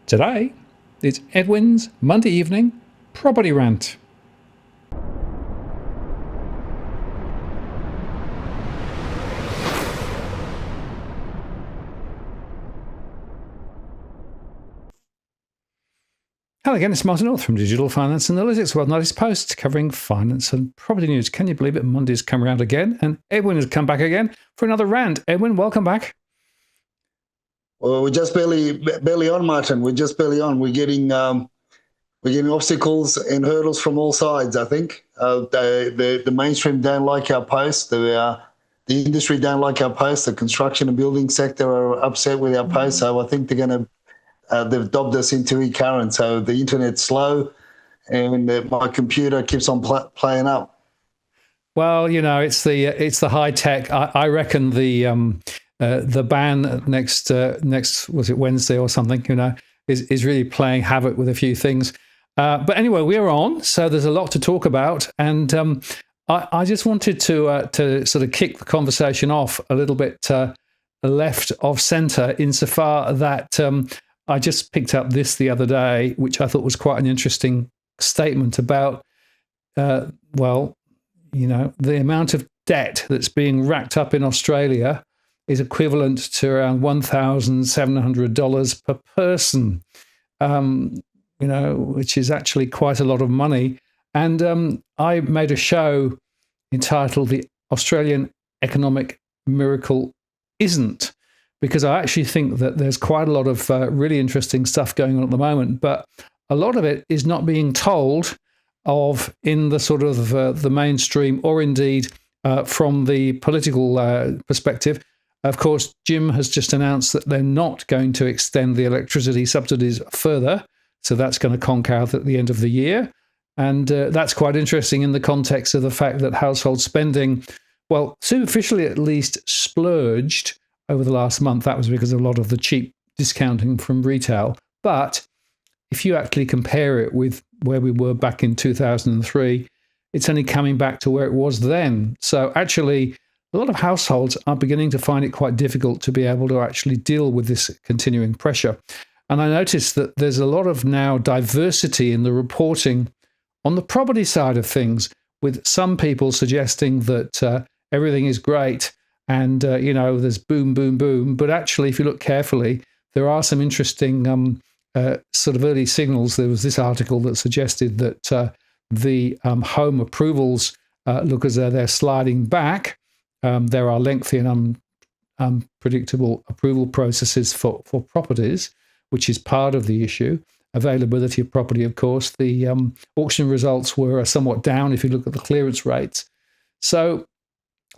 Today, it's Edwin's Monday evening property rant. Hello again, it's Martin North from Digital Finance Analytics, World Notice Post, covering finance and property news. Can you believe it? Monday's come around again, and Edwin has come back again for another rant. Edwin, welcome back. Well, we're just barely on, Martin. We're just barely on. We're getting obstacles and hurdles from all sides. I think the mainstream don't like our posts. The industry don't like our posts. The construction and building sector are upset with our posts. So I think they've dobbed us into e-current. So the internet's slow, and my computer keeps on playing up. Well, you know, it's the high tech. I reckon the ban next was it Wednesday or something? You know, is really playing havoc with a few things. But anyway, we're on, so there's a lot to talk about, and I just wanted to sort of kick the conversation off a little bit left of centre, insofar that I just picked up this the other day, which I thought was quite an interesting statement about, well, you know, the amount of debt that's being racked up in Australia is equivalent to around $1,700 per person, you know, which is actually quite a lot of money. And I made a show entitled "The Australian Economic Miracle Isn't," because I actually think that there's quite a lot of really interesting stuff going on at the moment, but a lot of it is not being told of in the sort of the mainstream, or indeed from the political perspective. Of course, Jim has just announced that they're not going to extend the electricity subsidies further, so that's going to conk out at the end of the year. And that's quite interesting in the context of the fact that household spending, well, superficially at least, splurged over the last month. That was because of a lot of the cheap discounting from retail. But if you actually compare it with where we were back in 2003, it's only coming back to where it was then. So actually, a lot of households are beginning to find it quite difficult to be able to actually deal with this continuing pressure. And I noticed that there's a lot of now diversity in the reporting on the property side of things, with some people suggesting that everything is great and, you know, there's boom, boom, boom. But actually, if you look carefully, there are some interesting sort of early signals. There was this article that suggested that the home approvals look as though they're sliding back. There are lengthy and unpredictable approval processes for properties, which is part of the issue. Availability of property, of course. The auction results were somewhat down if you look at the clearance rates. So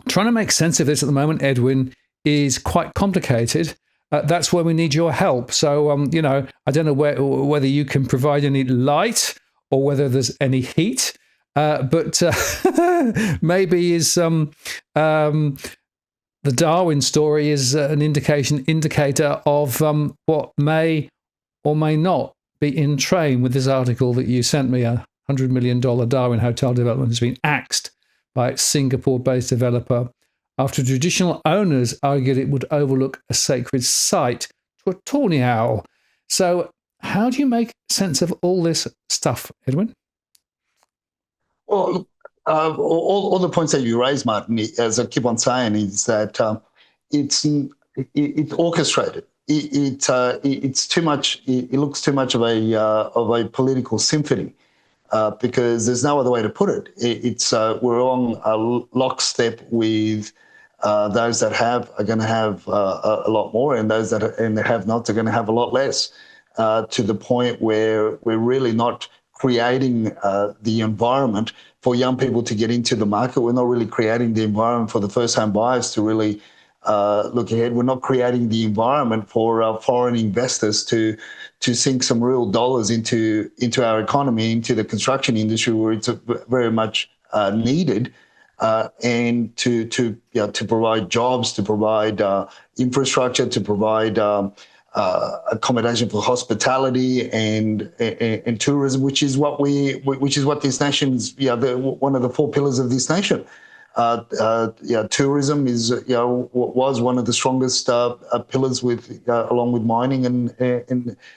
trying to make sense of this at the moment, Edwin, is quite complicated. That's where we need your help. So, you know, I don't know whether you can provide any light or whether there's any heat. But maybe is the Darwin story is an indicator of what may or may not be in train with this article that you sent me. $100 million Darwin hotel development has been axed by its Singapore-based developer after traditional owners argued it would overlook a sacred site to a tawny owl. So how do you make sense of all this stuff, Edwin? Well, all the points that you raised, Martin, as I keep on saying, is that it's orchestrated. It's too much. It looks too much of a political symphony, because there's no other way to put it. We're on a lockstep with those that have are going to have a lot more, and those that have not are going to have a lot less. To the point where we're really not creating the environment for young people to get into the market. We're not really creating the environment for the first-home buyers to really look ahead. We're not creating the environment for foreign investors to sink some real dollars into our economy, into the construction industry, where it's very much needed, and to provide jobs, to provide infrastructure, to provide accommodation for hospitality and tourism, which is what this nation's one of the four pillars of this nation. tourism is was one of the strongest pillars along with mining and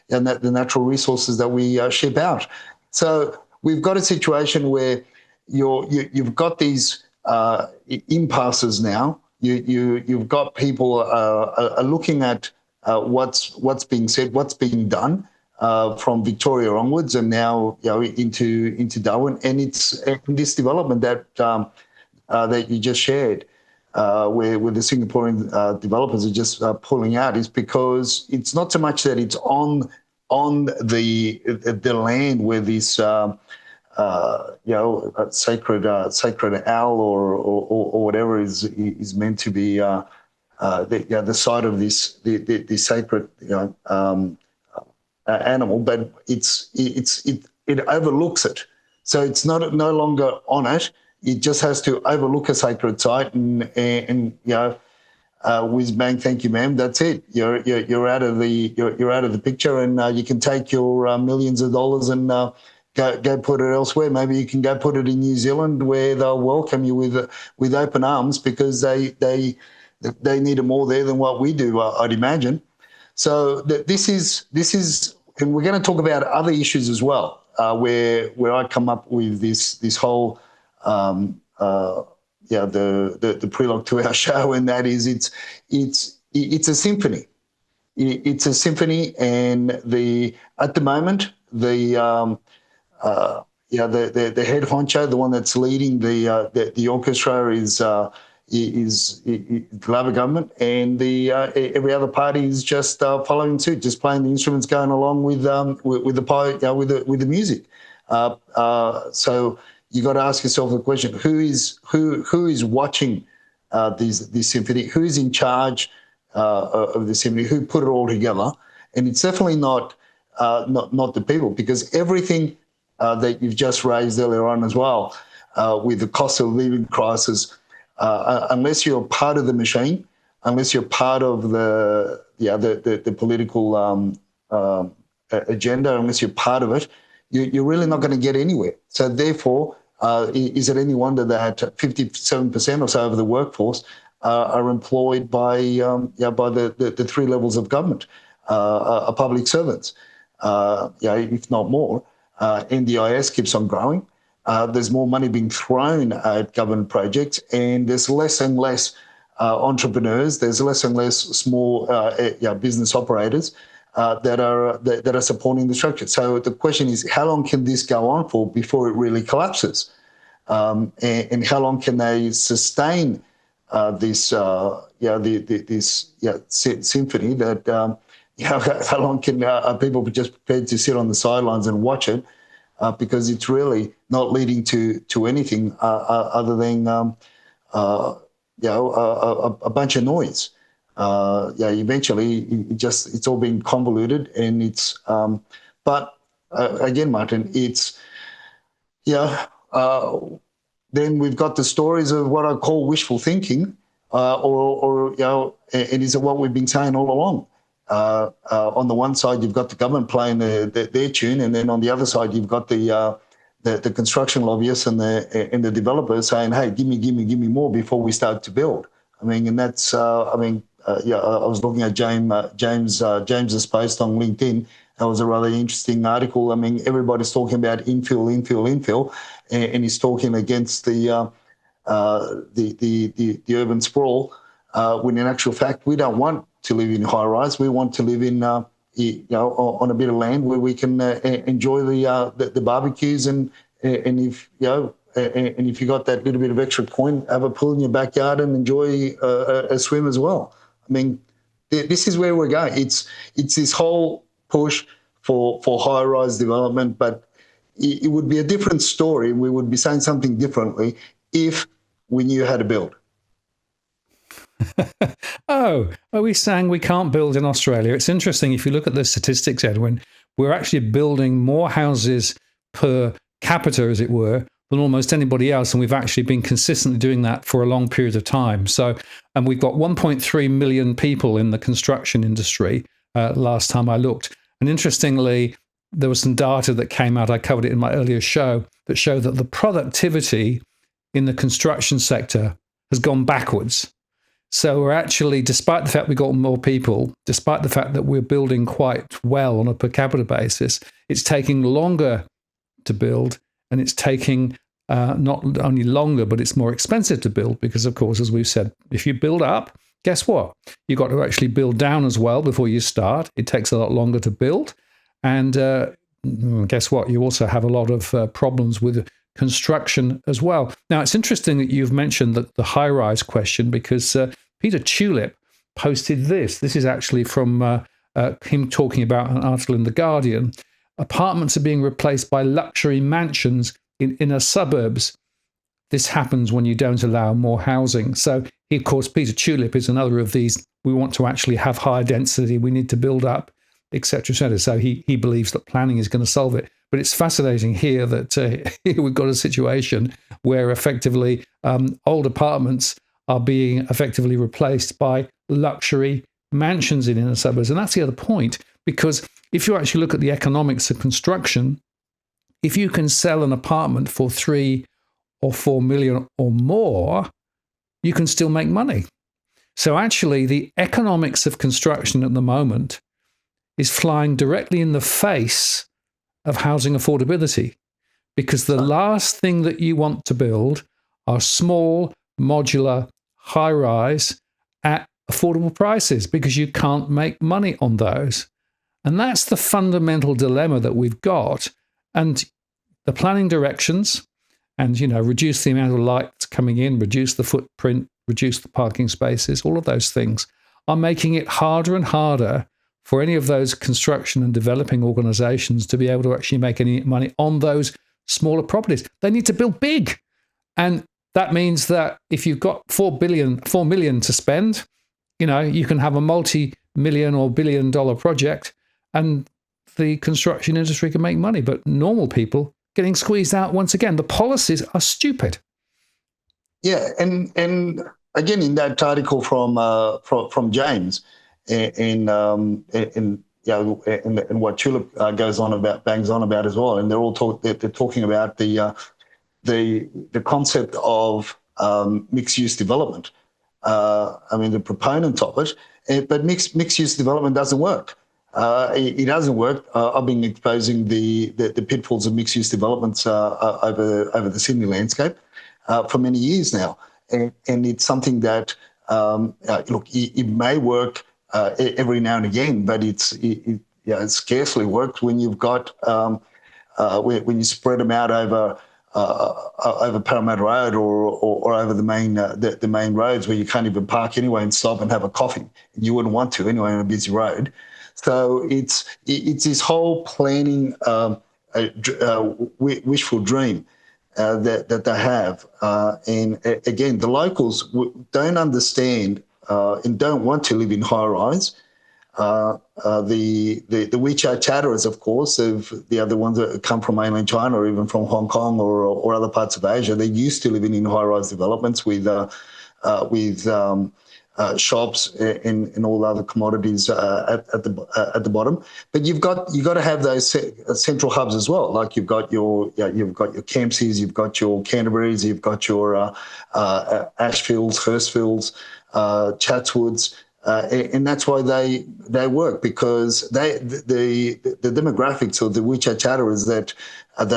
the natural resources that we ship out. So we've got a situation where you've got these impasses now. You've got people are looking at what's being said, what's being done from Victoria onwards, and now into Darwin, and it's this development that you just shared, where the Singaporean developers are just pulling out, is because it's not so much that it's on the land where this sacred owl or whatever is meant to be the site of the sacred animal, but it overlooks it, so it's no longer on it. It just has to overlook a sacred site, and whiz bang, thank you, ma'am. That's it. You're out of the picture, and you can take your millions of dollars and go put it elsewhere. Maybe you can go put it in New Zealand, where they'll welcome you with open arms, because they need it more there than what we do, I'd imagine. So this is, and we're going to talk about other issues as well, where I come up with this whole the prelogue to our show, and that is it's a symphony. It's a symphony, and at the moment the head honcho, the one that's leading the orchestra, is the Labor government, and every other party is just following suit, just playing the instruments, going along with the music. So you got to ask yourself the question: who is watching this symphony? Who is in charge of the symphony? Who put it all together? And it's definitely not the people, because everything that you've just raised earlier on as well, with the cost of living crisis, unless you're part of the machine, unless you're part of the political agenda, unless you're part of it, you're really not going to get anywhere. So therefore, is it any wonder that 57% or so of the workforce are employed by the three levels of government, are public servants, if not more. NDIS keeps on growing. There's more money being thrown at government projects, and there's less and less entrepreneurs. There's less and less small business operators that are supporting the structure. So the question is, how long can this go on for before it really collapses? And how long can they sustain this symphony? That how long are people just prepared to sit on the sidelines and watch it? Because it's really not leading to anything other than a bunch of noise. Eventually it's all being convoluted, and it's but again, Martin, it's then we've got the stories of what I call wishful thinking, or and is it what we've been saying all along? On the one side, you've got the government playing their tune, and then on the other side, you've got the construction lobbyists and the developers saying, "Hey, give me more before we start to build." I mean, and that's I was looking at James's post on LinkedIn. That was a rather interesting article. I mean, everybody's talking about infill, and he's talking against the urban sprawl. When in actual fact, we don't want to live in high rise. We want to live in on a bit of land where we can enjoy the barbecues, and if and if you got that little bit of extra coin, have a pool in your backyard and enjoy a swim as well. I mean, this is where we're going. It's this whole push for high rise development, but it would be a different story. We would be saying something differently if we knew how to build. Oh, are we saying we can't build in Australia? It's interesting. If you look at the statistics, Edwin, we're actually building more houses per capita, as it were, than almost anybody else. And we've actually been consistently doing that for a long period of time. So, and we've got 1.3 million people in the construction industry last time I looked. And interestingly, there was some data that came out, I covered it in my earlier show, that showed that the productivity in the construction sector has gone backwards. So we're actually, despite the fact we've got more people, despite the fact that we're building quite well on a per capita basis, it's taking longer to build, and it's taking not only longer, but it's more expensive to build because, of course, as we've said, if you build up, guess what? You've got to actually build down as well before you start. It takes a lot longer to build. And guess what? You also have a lot of problems with construction as well. Now, it's interesting that you've mentioned the high-rise question because Peter Tulip posted this. This is actually from him talking about an article in The Guardian. Apartments are being replaced by luxury mansions in inner suburbs. This happens when you don't allow more housing. So, of course, Peter Tulip is another of these. We want to actually have higher density. We need to build up, etc., etc. So he believes that planning is going to solve it. But it's fascinating here that here we've got a situation where effectively old apartments are being effectively replaced by luxury mansions in inner suburbs. And that's the other point, because if you actually look at the economics of construction, if you can sell an apartment for 3 or 4 million or more, you can still make money. So actually, the economics of construction at the moment is flying directly in the face of housing affordability, because the last thing that you want to build are small, modular, high-rise at affordable prices, because you can't make money on those. And that's the fundamental dilemma that we've got. And the planning directions and, reduce the amount of light that's coming in, reduce the footprint, reduce the parking spaces, all of those things are making it harder and harder for any of those construction and developing organizations to be able to actually make any money on those smaller properties. They need to build big. And that means that if you've got 4 million to spend, you can have a multi-million or billion-dollar project and the construction industry can make money. But normal people getting squeezed out once again. The policies are stupid. Yeah, and again, in that article from James, in what Tulip bangs on about as well, and they're talking about the concept of mixed use development. The proponent of it, but mixed use development doesn't work. It doesn't work. I've been exposing the pitfalls of mixed use developments over the Sydney landscape for many years now, and it's something that it may work every now and again, but it scarcely works when you've got when you spread them out over Parramatta Road or over the main roads where you can't even park anyway and stop and have a coffee. You wouldn't want to anyway on a busy road. So it's this whole planning wishful dream that they have, and again, the locals don't understand and don't want to live in high rise. The WeChat chatterers, of course, of the other ones that come from mainland China or even from Hong Kong or other parts of Asia, they're used to living in high-rise developments with shops and all other commodities at the bottom. But you've got to have those central hubs as well. Like you've got your Kempseys, you've got your Canterburys, you've got your Ashfields, Hurstfields, Chatswoods. And that's why they work, because the demographics of the WeChat chatterers that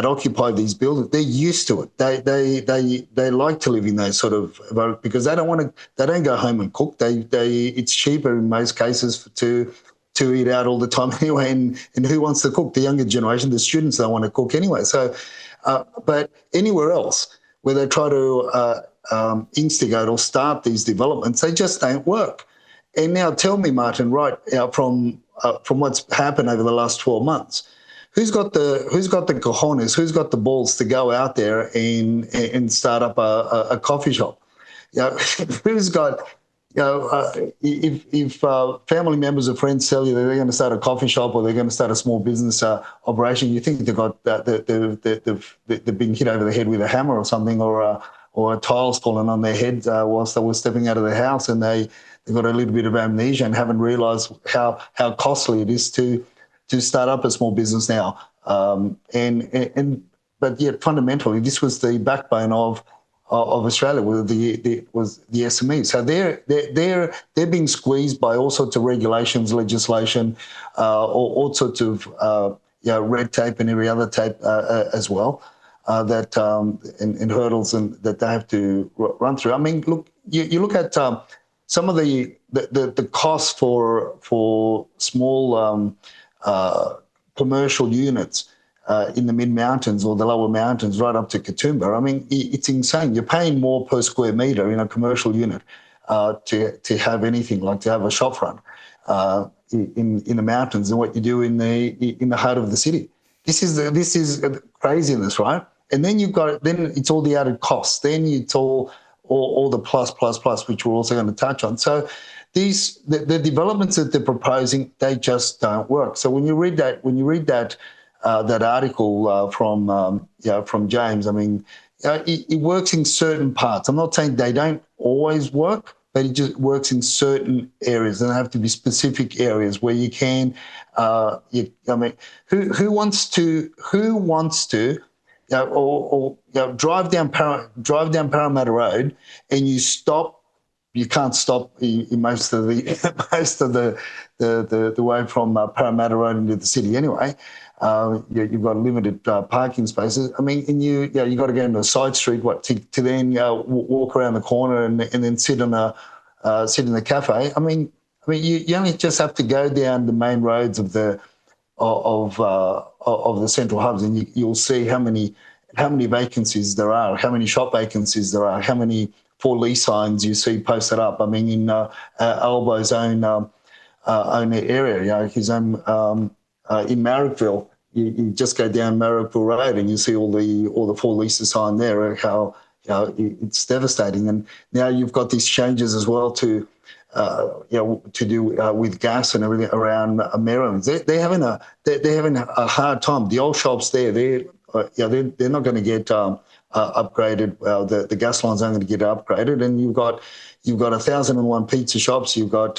occupy these buildings, they're used to it. They like to live in those sort of, because they don't go home and cook. It's cheaper in most cases to eat out all the time anyway. And who wants to cook? The younger generation, the students don't want to cook anyway. So, but anywhere else where they try to instigate or start these developments, they just don't work. And now tell me, Martin, right, from what's happened over the last 12 months, who's got the cojones, who's got the balls to go out there and start up a coffee shop? Who's got, if family members or friends tell you that they're going to start a coffee shop or they're going to start a small business operation, you think they've got they've been hit over the head with a hammer or something, or a tile's fallen on their head whilst they were stepping out of their house, and they've got a little bit of amnesia and haven't realised how costly it is to start up a small business now. But yet fundamentally, this was the backbone of of Australia was the SMEs. So they're being squeezed by all sorts of regulations, legislation, all sorts of red tape and every other tape as well. That and hurdles and that they have to run through. I mean, look, you look at some of the costs for small commercial units in the mid-mountains or the lower mountains right up to Katoomba. I mean, it's insane. You're paying more per square metre in a commercial unit to have anything, like to have a shop front in the mountains than what you do in the heart of the city. This is craziness, right? And then then it's all the added costs. Then it's all the plus, which we're also going to touch on. So the developments that they're proposing, they just don't work. So when you read that article from James, I mean, it works in certain parts. I'm not saying they don't always work, but it just works in certain areas, and they have to be specific areas where you can. I mean, who wants to drive down Parramatta Road, and you stop. You can't stop in most of the way from Parramatta Road into the city anyway. You've got limited parking spaces. I mean, and you got to go into a side street to then walk around the corner and then sit in the cafe. I mean, you only just have to go down the main roads of the central hubs, and you'll see how many vacancies there are, how many shop vacancies there are, how many for lease signs you see posted up. I mean, in Albo's own area, his own in Marrickville, you just go down Marrickville Road and you see all the for leases sign there. How it's devastating. And now you've got these changes as well to do with gas and everything around Maryland. They're having a hard time. The old shops there, they're not going to get upgraded. The gas lines aren't going to get upgraded, and you've got 1,001 pizza shops. You've got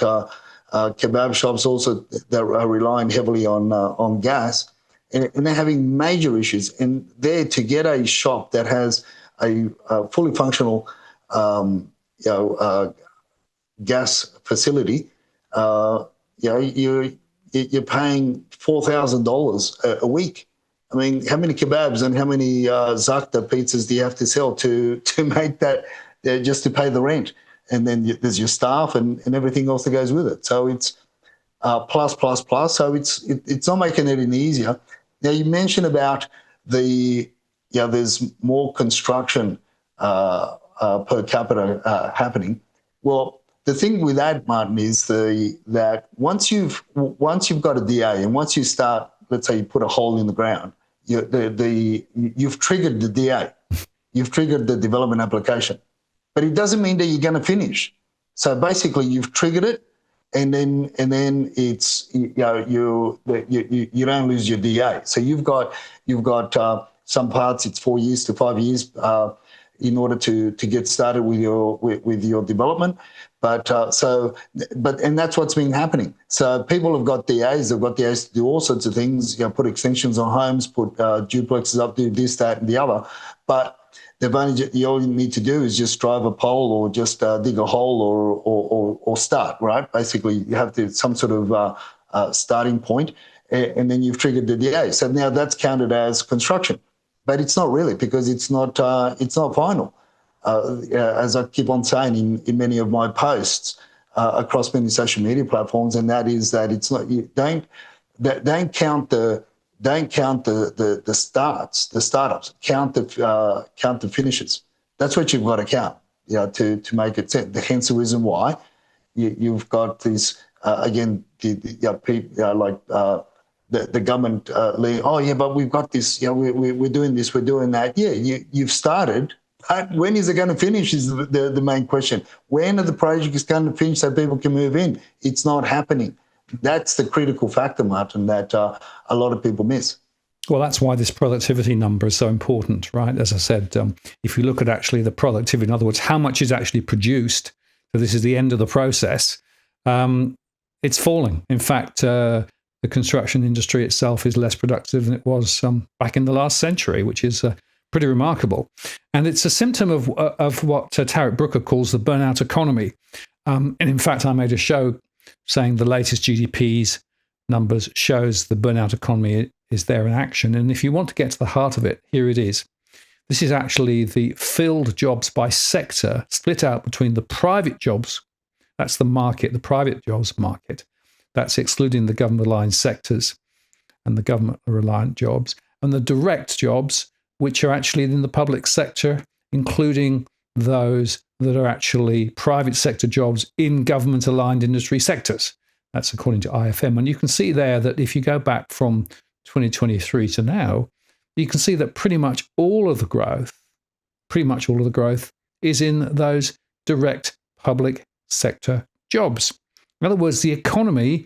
kebab shops also that are relying heavily on gas, and they're having major issues. And there, to get a shop that has a fully functional gas facility, you're paying $4,000 a week. I mean, how many kebabs and how many Zakta pizzas do you have to sell to make that, just to pay the rent? And then there's your staff and everything else that goes with it. So it's plus. So it's not making it any easier. Now, you mentioned about there's more construction per capita happening. Well, the thing with that, Martin, is that once you've got a DA and once you start, let's say you put a hole in the ground, you've triggered the DA, you've triggered the development application, but it doesn't mean that you're going to finish. So basically, you've triggered it, and then it's you don't lose your DA. So you've got some parts it's 4 years to 5 years in order to get started with your development. But that's what's been happening. So people have got DAs. They've got DAs to do all sorts of things. Put extensions on homes, put duplexes up, do this, that, and the other. But all you need to do is just drive a pole or just dig a hole or start. Right. Basically, you have some sort of starting point, and then you've triggered the DA. So now that's counted as construction, but it's not really, because it's not final. As I keep on saying in many of my posts across many social media platforms, and that is that it's not. Don't count the startups. Count the finishes. That's what you've got to count. To make it sense. Hence the reason why you've got these again. The government. But we've got this. We're doing this. We're doing that. Yeah, you've started. But when is it going to finish is the main question. When are the projects going to finish so people can move in? It's not happening. That's the critical factor, Martin, that a lot of people miss. Well, that's why this productivity number is so important, right? As I said, if you look at actually the productivity, in other words, how much is actually produced, so this is the end of the process, it's falling. In fact, the construction industry itself is less productive than it was back in the last century, which is pretty remarkable. And it's a symptom of what Tarek Brooker calls the burnout economy. And in fact, I made a show saying the latest GDP's numbers shows the burnout economy is there in action. And if you want to get to the heart of it, here it is. This is actually the filled jobs by sector split out between the private jobs. That's the market, the private jobs market. That's excluding the government-aligned sectors and the government-reliant jobs, and the direct jobs, which are actually in the public sector, including those that are actually private sector jobs in government-aligned industry sectors. That's according to IFM. And you can see there that if you go back from 2023 to now, you can see that pretty much all of the growth is in those direct public sector jobs. In other words, the economy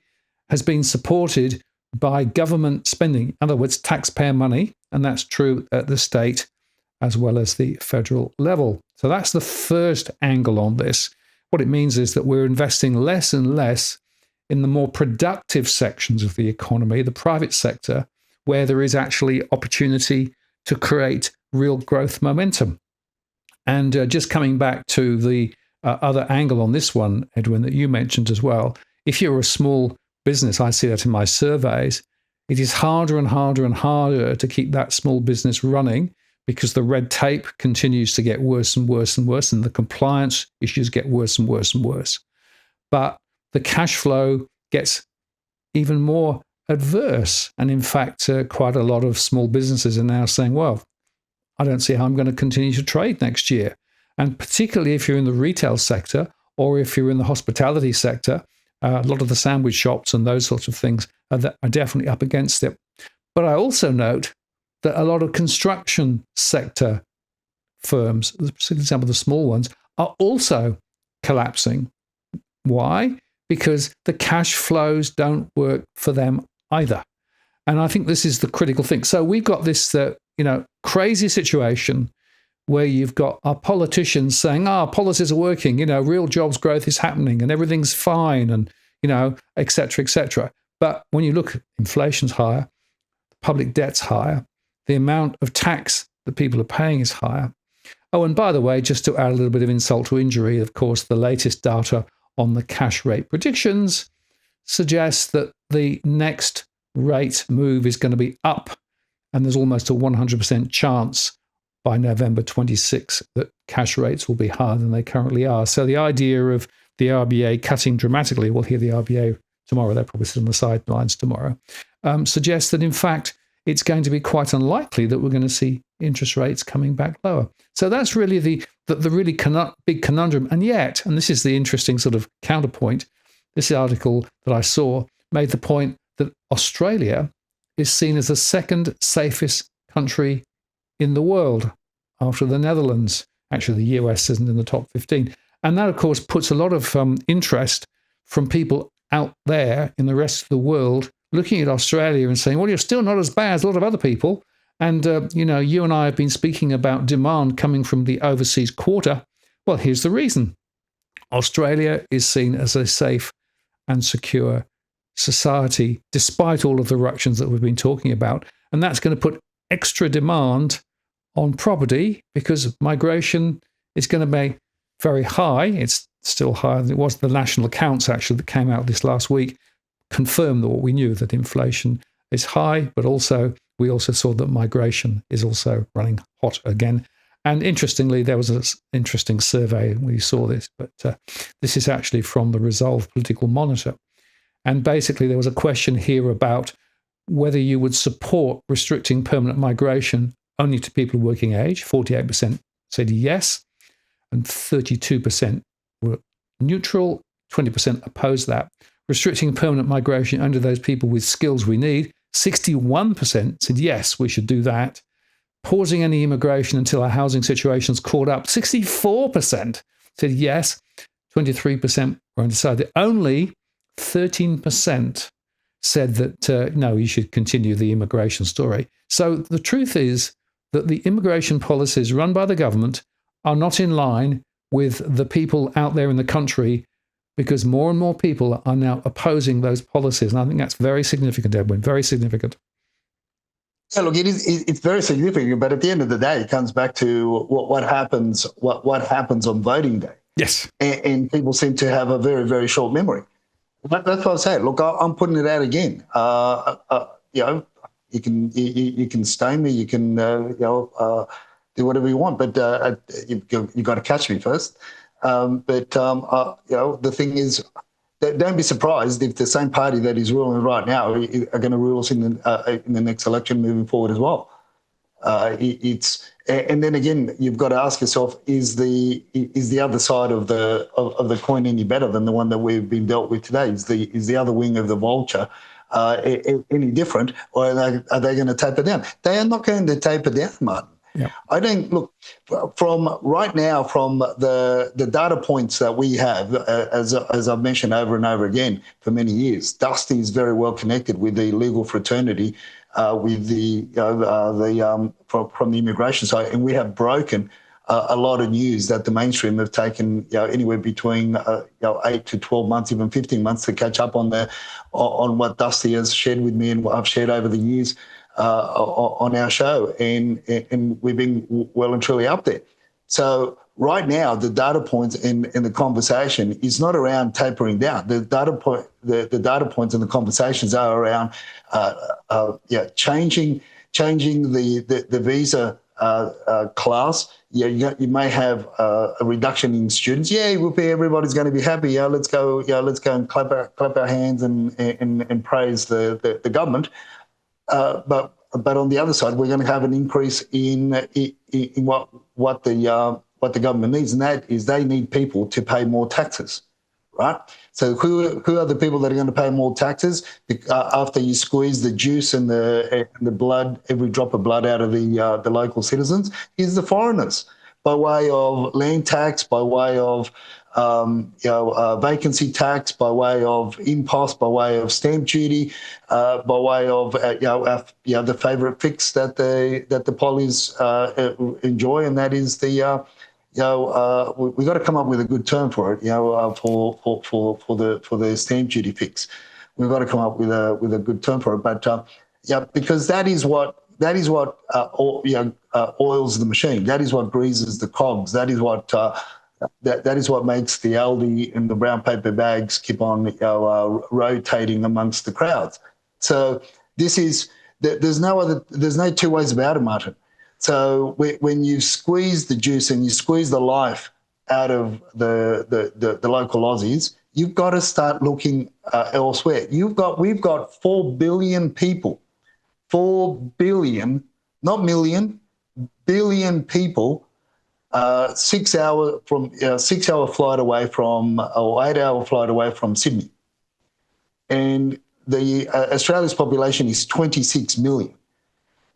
has been supported by government spending, in other words, taxpayer money, and that's true at the state as well as the federal level. So that's the first angle on this. What it means is that we're investing less and less in the more productive sections of the economy, the private sector, where there is actually opportunity to create real growth momentum. And just coming back to the other angle on this one, Edwin, that you mentioned as well, if you're a small business, I see that in my surveys, it is harder and harder and harder to keep that small business running because the red tape continues to get worse and worse and worse, and the compliance issues get worse and worse and worse. But the cash flow gets even more adverse. And in fact, quite a lot of small businesses are now saying, well, I don't see how I'm going to continue to trade next year. And particularly if you're in the retail sector or if you're in the hospitality sector, a lot of the sandwich shops and those sorts of things are definitely up against it. But I also note that a lot of construction sector firms, for example, the small ones, are also collapsing. Why? Because the cash flows don't work for them either. And I think this is the critical thing. So we've got this, crazy situation where you've got our politicians saying, policies are working, real jobs growth is happening and everything's fine and, et cetera, et cetera. But when you look, inflation's higher, public debt's higher, the amount of tax that people are paying is higher. Oh, and by the way, just to add a little bit of insult to injury, of course, the latest data on the cash rate predictions suggests that the next rate move is going to be up, and there's almost a 100% chance by November 26 that cash rates will be higher than they currently are. So the idea of the RBA cutting dramatically, we'll hear the RBA tomorrow, they'll probably sit on the sidelines tomorrow, suggests that in fact it's going to be quite unlikely that we're going to see interest rates coming back lower. So that's really the really big conundrum. And yet, and this is the interesting sort of counterpoint, this article that I saw made the point that Australia is seen as the second safest country in the world after the Netherlands. Actually, the US isn't in the top 15. And that, of course, puts a lot of interest from people out there in the rest of the world looking at Australia and saying, well, you're still not as bad as a lot of other people. And, you and I have been speaking about demand coming from the overseas quarter. Well, here's the reason. Australia is seen as a safe and secure society, despite all of the ructions that we've been talking about. And that's going to put extra demand on property because migration is going to be very high. It's still higher than it was. The national accounts actually that came out this last week confirmed that what we knew, that inflation is high, but also we also saw that migration is also running hot again. And interestingly, there was an interesting survey when we saw this, but this is actually from the Resolve Political Monitor. And basically, there was a question here about whether you would support restricting permanent migration only to people of working age. 48% said yes, and 32% were neutral, 20% opposed that. Restricting permanent migration only to those people with skills we need, 61% said yes, we should do that. Pausing any immigration until our housing situation's caught up, 64% said yes, 23% were undecided. Only 13% said that, no, you should continue the immigration story. So the truth is that the immigration policies run by the government are not in line with the people out there in the country, because more and more people are now opposing those policies. And I think that's very significant, Edwin, very significant. Yeah, look, it's very significant, but at the end of the day, it comes back to what happens on voting day, Yes. and people seem to have a very, very short memory. That's what I say. Look, I'm putting it out again. You know, you can stone me, you can do whatever you want, but you've got to catch me first. The thing is, don't be surprised if the same party that is ruling right now are going to rule us in the next election moving forward as well. And then again, you've got to ask yourself: is the other side of the coin any better than the one that we've been dealt with today? Is the other wing of the vulture any different, or are they going to taper down? They are not going to taper down, Martin. Yeah. I don't look from right now from the data points that we have, as I've mentioned over and over again for many years. Dusty is very well connected with the legal fraternity, with from the immigration side, and we have broken a lot of news that the mainstream have taken anywhere between 8 to 12 months, even 15 months to catch up on what Dusty has shared with me and what I've shared over the years. On our show, and we've been well and truly up there. So right now, the data points in the conversation is not around tapering down. The data points in the conversations are around changing the visa class. Yeah, you may have a reduction in students. Yeah, everybody's going to be happy. Yeah, let's go. Yeah, let's go and clap our hands and praise the government. But on the other side, we're going to have an increase in what the government needs, and that is they need people to pay more taxes, right? So who are the people that are going to pay more taxes after you squeeze the juice and the blood, every drop of blood out of the local citizens? Is the foreigners by way of land tax, by way of vacancy tax, by way of impost, by way of stamp duty, by way of the favourite fix that the pollies enjoy, and that is the we've got to come up with a good term for it. For the stamp duty fix, we've got to come up with a good term for it. But because that is what oils the machine. That is what greases the cogs. That is what that is what makes the Aldi and the brown paper bags keep on rotating amongst the crowds. So there's no two ways about it, Martin. So when you squeeze the juice and you squeeze the life out of the local Aussies, you've got to start looking elsewhere. We've got 4 billion people, 4 billion, not million, billion people. 6 hour flight away from, or 8 hour flight away from Sydney, and the Australia's population is 26 million.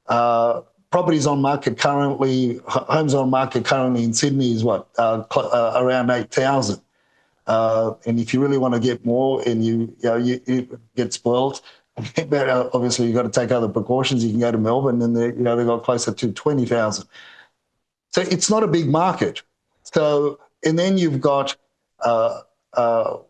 Properties on market currently, homes on market currently in Sydney is around 8,000. And if you really want to get more, and you get spoiled, obviously you've got to take other precautions. You can go to Melbourne, and they've got closer to 20,000. So it's not a big market. So, and then you've got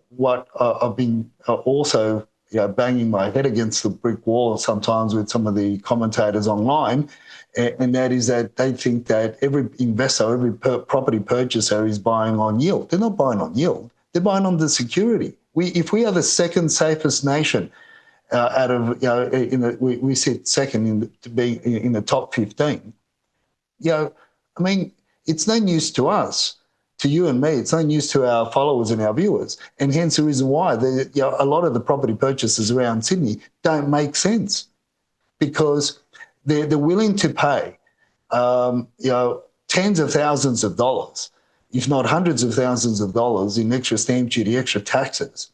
what I've been also banging my head against the brick wall sometimes with some of the commentators online, and that is that they think that every investor, every property purchaser is buying on yield. They're not buying on yield. They're buying on the security. If we are the second safest nation out of, we sit second to be in the top 15. I mean, it's no news to us, to you and me. It's no news to our followers and our viewers, and hence the reason why a lot of the property purchases around Sydney don't make sense, because they're willing to pay, tens of thousands of dollars, if not hundreds of thousands of dollars in extra stamp duty, extra taxes.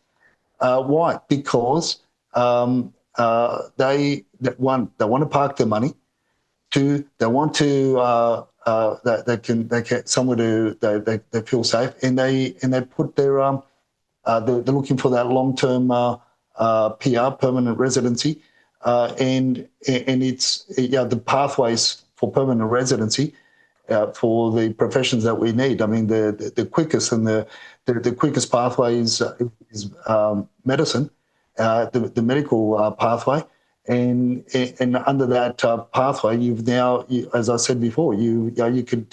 Why? Because they want to park their money. Two, they want to they can somewhere they feel safe, and they put their they're looking for that long-term PR, permanent residency, and it's the pathways for permanent residency for the professions that we need. I mean, the quickest and the quickest pathway is medicine, the medical pathway. and under that pathway, as I said before, you could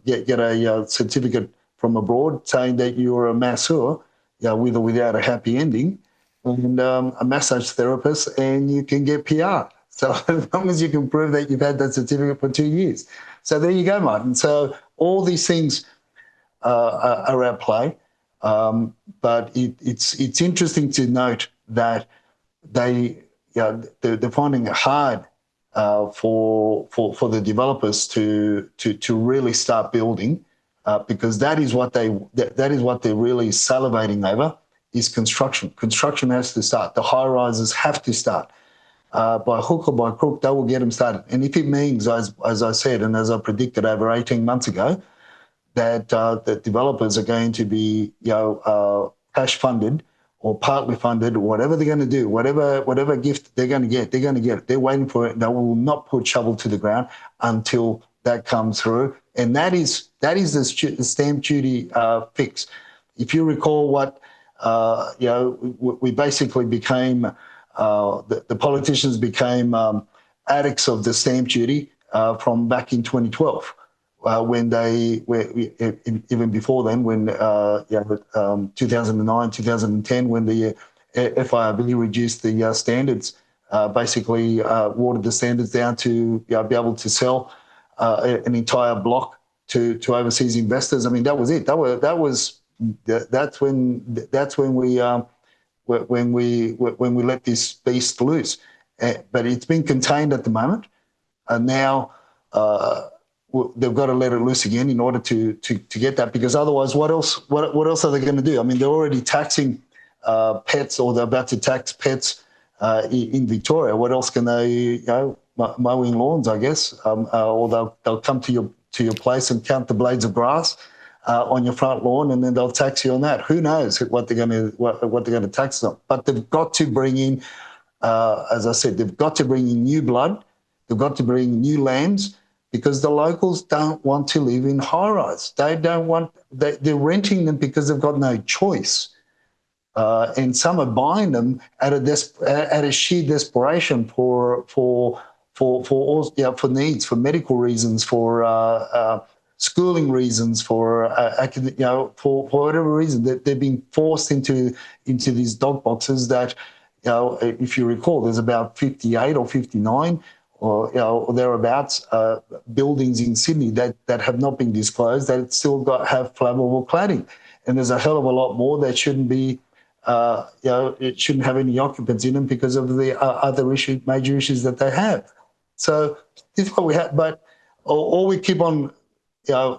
get a certificate from abroad saying that you're a masseur, with or without a happy ending, and a massage therapist, and you can get PR. So as long as you can prove that you've had that certificate for 2 years. So there you go, Martin. So all these things are at play. But it's interesting to note that they're finding it hard for the developers to really start building, because that is what they're really salivating over, is construction. Construction has to start. The high rises have to start. By hook or by crook, they will get them started. And if it means, as I said and as I predicted over 18 months ago, that developers are going to be cash funded or partly funded, or whatever they're going to do, whatever gift they're going to get, they're going to get it. They're waiting for it. They will not put shovel to the ground until that comes through. And that is the stamp duty fix. If you recall what we basically became, the politicians became addicts of the stamp duty from back in 2012. When they were, even before then, when 2009, 2010, when the FIRB reduced the standards, basically watered the standards down to be able to sell an entire block to overseas investors. I mean, that was it. That's when we let this beast loose. But it's been contained at the moment, and now they've got to let it loose again in order to get that, because otherwise, what else are they going to do? I mean, they're already taxing pets, or they're about to tax pets in Victoria. What else can they, mowing lawns, I guess, or they'll come to your place and count the blades of grass on your front lawn, and then they'll tax you on that. Who knows what they're going to tax them? But they've got to bring in, as I said, they've got to bring in new blood. They've got to bring new lands, because the locals don't want to live in high-rise. They're renting them because they've got no choice. And some are buying them at a sheer desperation for needs, for medical reasons, for schooling reasons, for whatever reason. They're being forced into these dog boxes that, if you recall, there's about 58 or 59 or thereabouts buildings in Sydney that have not been disclosed, that still have flammable cladding, and there's a hell of a lot more that shouldn't be. It shouldn't have any occupants in them because of the other major issues that they have. So this is what we have. But all we keep on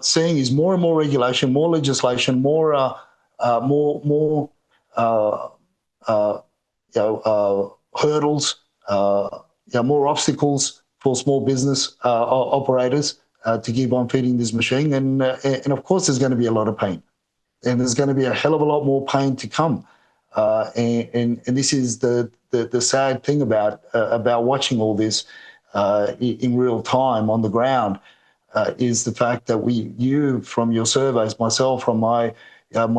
seeing is more and more regulation, more legislation, more hurdles. More obstacles for small business operators to keep on feeding this machine, and of course there's going to be a lot of pain, and there's going to be a hell of a lot more pain to come, and this is the sad thing about watching all this in real time on the ground, is the fact that you from your surveys, myself from my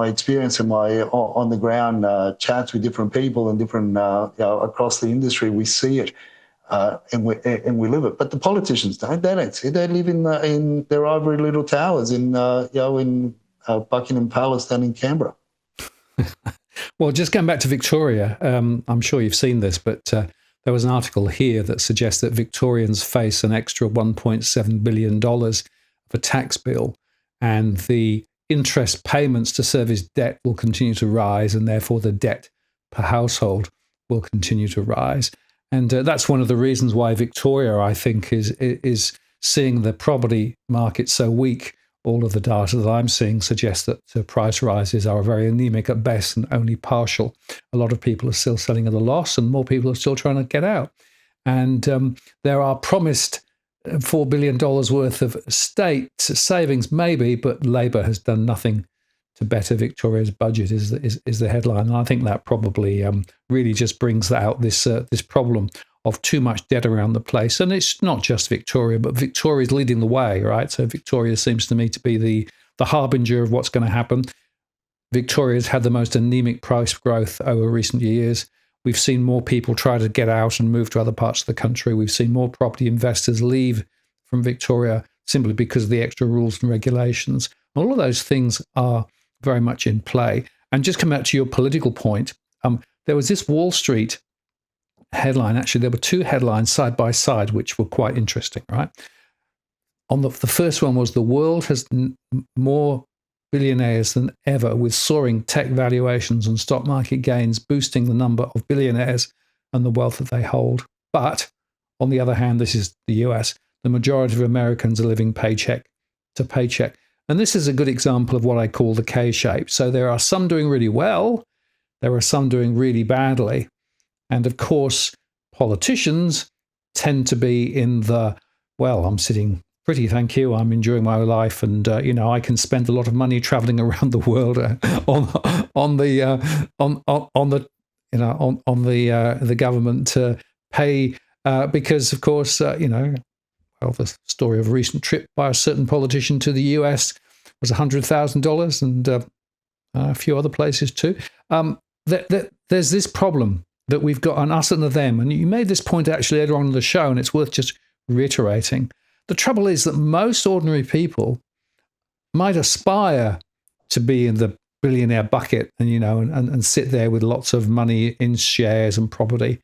experience and my on the ground chats with different people and different across the industry, we see it. And we live it, but the politicians don't. They don't see. They live in their ivory little towers in Buckingham Palace down in Canberra. Well, just going back to Victoria, I'm sure you've seen this, but there was an article here that suggests that Victorians face an extra $1.7 billion of a tax bill, and the interest payments to service debt will continue to rise, and therefore the debt per household will continue to rise. And that's one of the reasons why Victoria, I think, is seeing the property market so weak. All of the data that I'm seeing suggests that price rises are very anemic at best and only partial. A lot of people are still selling at a loss, and more people are still trying to get out. And there are promised $4 billion worth of state savings, maybe, but Labor has done nothing to better Victoria's budget, is the headline. And I think that probably really just brings out this problem of too much debt around the place. And it's not just Victoria, but Victoria's leading the way, right? So Victoria seems to me to be the harbinger of what's going to happen. Victoria's had the most anemic price growth over recent years. We've seen more people try to get out and move to other parts of the country. We've seen more property investors leave from Victoria simply because of the extra rules and regulations. All of those things are very much in play. And just come back to your political point, there was this Wall Street headline. Actually, there were two headlines side by side, which were quite interesting, right? On the first one was, the world has more billionaires than ever, with soaring tech valuations and stock market gains boosting the number of billionaires and the wealth that they hold. But on the other hand, this is the US, the majority of Americans are living paycheck to paycheck. And this is a good example of what I call the K-shape. So there are some doing really well, there are some doing really badly. And of course, politicians tend to be in the, well, I'm sitting pretty, thank you, I'm enjoying my life, and I can spend a lot of money traveling around the world on the government to pay because, of course, well, the story of a recent trip by a certain politician to the US was $100,000, and a few other places too. There's this problem that we've got an us and a them. And you made this point actually earlier on in the show, and it's worth just reiterating. The trouble is that most ordinary people might aspire to be in the billionaire bucket and sit there with lots of money in shares and property.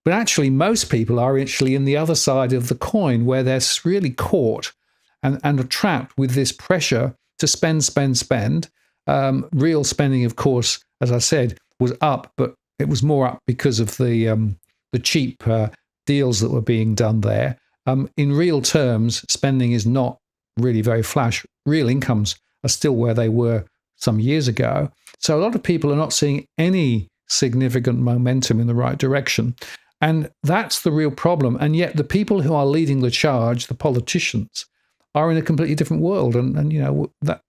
But actually, most people are actually in the other side of the coin, where they're really caught and are trapped with this pressure to spend. Real spending, of course, as I said, was up, but it was more up because of the cheap deals that were being done there. In real terms, spending is not really very flash. Real incomes are still where they were some years ago. So a lot of people are not seeing any significant momentum in the right direction. And that's the real problem. And yet the people who are leading the charge, the politicians, are in a completely different world. And that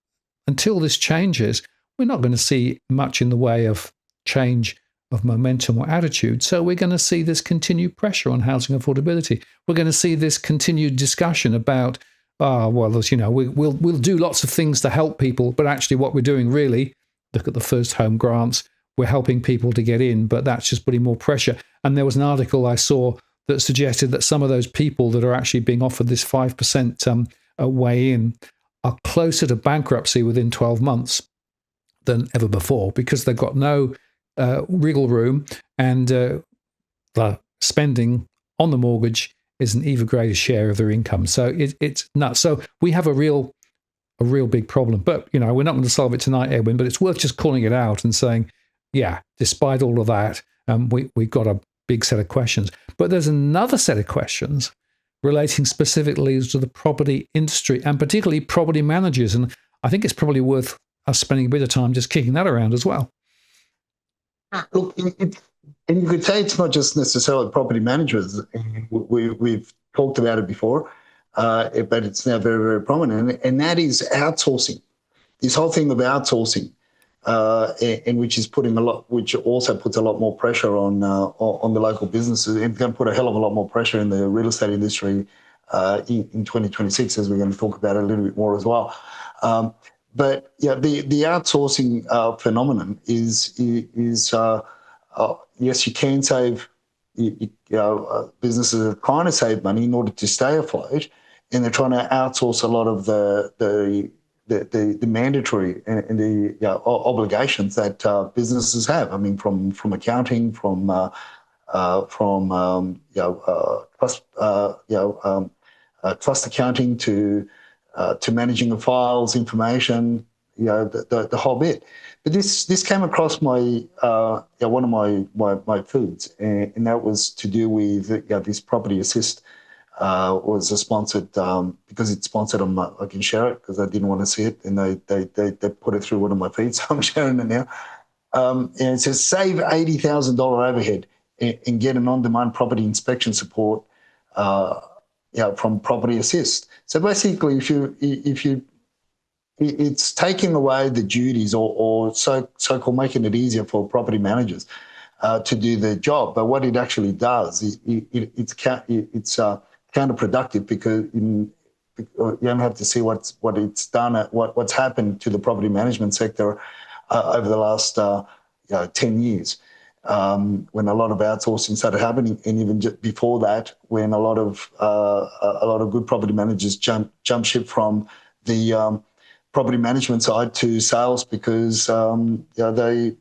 until this changes, we're not going to see much in the way of change of momentum or attitude. So we're going to see this continued pressure on housing affordability. We're going to see this continued discussion about, we'll do lots of things to help people, but actually what we're doing really, look at the first home grants, we're helping people to get in, but that's just putting more pressure. And there was an article I saw that suggested that some of those people that are actually being offered this 5% way in are closer to bankruptcy within 12 months than ever before, because they've got no wriggle room, and the spending on the mortgage is an even greater share of their income. So it's nuts. So we have a real big problem. But we're not going to solve it tonight, Edwin. But it's worth just calling it out and saying, yeah, despite all of that, we've got a big set of questions. But there's another set of questions relating specifically to the property industry and particularly property managers. And I think it's probably worth us spending a bit of time just kicking that around as well. Look, and you could say it's not just necessarily property managers. We've talked about it before, but it's now very, very prominent, and that is outsourcing. This whole thing of outsourcing, and which also puts a lot more pressure on the local businesses. It's going to put a hell of a lot more pressure in the real estate industry in 2026, as we're going to talk about it a little bit more as well. But yeah, the outsourcing phenomenon is yes, you can save. Businesses are trying to save money in order to stay afloat, and they're trying to outsource a lot of the mandatory and the obligations that businesses have. I mean, from accounting, from trust accounting to managing the files, information, the whole bit. But this came across my one of my feeds, and that was to do with this property assist was a sponsored because it's sponsored on my, I can share it because I didn't want to see it, and they put it through one of my feeds, so I'm sharing it now. And it says save $80,000 overhead and get an on-demand property inspection support. From Property Assist. So basically, if you, it's taking away the duties or so-called making it easier for property managers to do their job. But what it actually does, it's counterproductive because you don't have to see what it's done, what's happened to the property management sector over the last 10 years. when a lot of outsourcing started happening, and even before that, when a lot of good property managers jump ship from the property management side to sales because they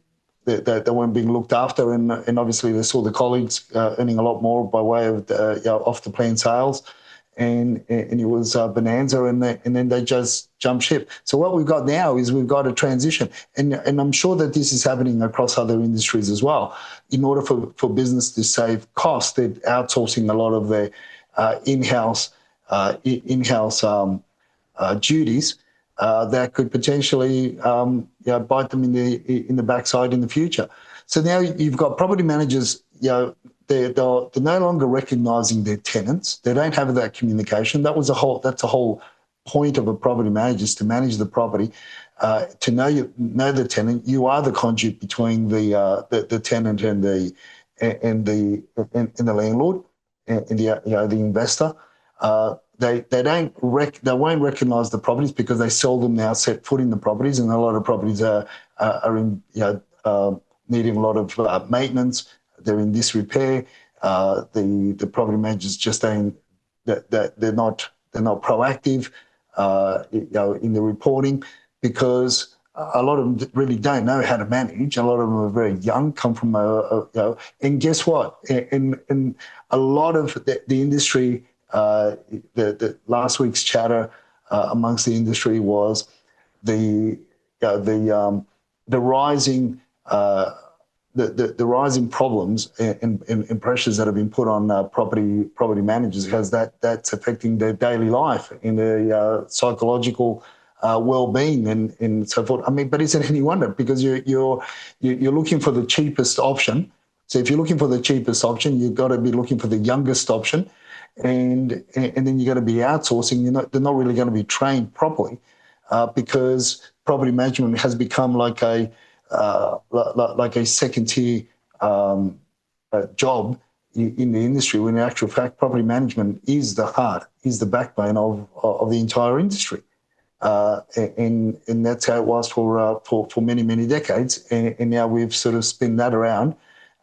weren't being looked after, and obviously they saw the colleagues earning a lot more by way of off the plan sales. And it was bonanza, and then they just jump ship. So what we've got now is we've got a transition, and I'm sure that this is happening across other industries as well. In order for business to save costs, they're outsourcing a lot of their in-house duties that could potentially bite them in the backside in the future. So now you've got property managers, they're no longer recognising their tenants. They don't have that communication. That's a whole point of a property manager, is to manage the property, to know the tenant. You are the conduit between the tenant and the landlord and the investor. They won't recognise the properties because they seldom now set foot in the properties, and a lot of properties are in needing a lot of maintenance. They're in disrepair. The property managers just don't. That they're not proactive, in the reporting, because a lot of them really don't know how to manage. A lot of them are very young, come from and guess what? In a lot of the industry, the last week's chatter amongst the industry was the rising. The rising problems and pressures that have been put on property managers, because that's affecting their daily life and their psychological well-being and so forth. I mean, but is it any wonder? Because you're looking for the cheapest option. So if you're looking for the cheapest option, you've got to be looking for the youngest option, and then you've got to be outsourcing. They're not really going to be trained properly, because property management has become like a second tier job in the industry, when in actual fact property management is the heart, is the backbone of the entire industry, and that's how it was for many decades, and now we've sort of spun that around,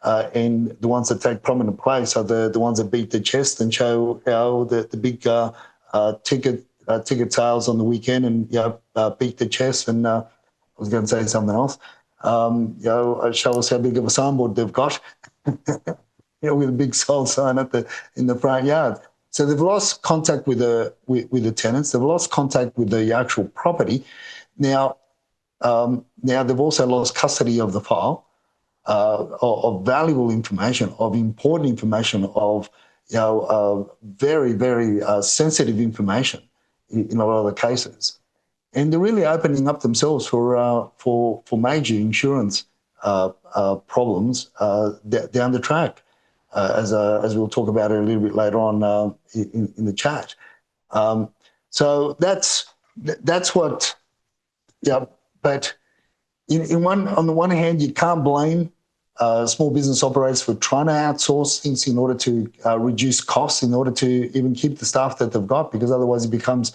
and the ones that take prominent place are the ones that beat the chest and show how the big ticket sales on the weekend, and beat the chest, and I was going to say something else. Show us how big of a signboard they've got, with a big sold sign in the front yard. So they've lost contact with the tenants. They've lost contact with the actual property. Now they've also lost custody of the file, of valuable information, of important information, of very sensitive information in a lot of the cases. And they're really opening up themselves for major insurance problems down the track, as we'll talk about it a little bit later on in the chat. So that's what. Yeah, but on the one hand, you can't blame small business operators for trying to outsource things in order to reduce costs, in order to even keep the staff that they've got, because otherwise it becomes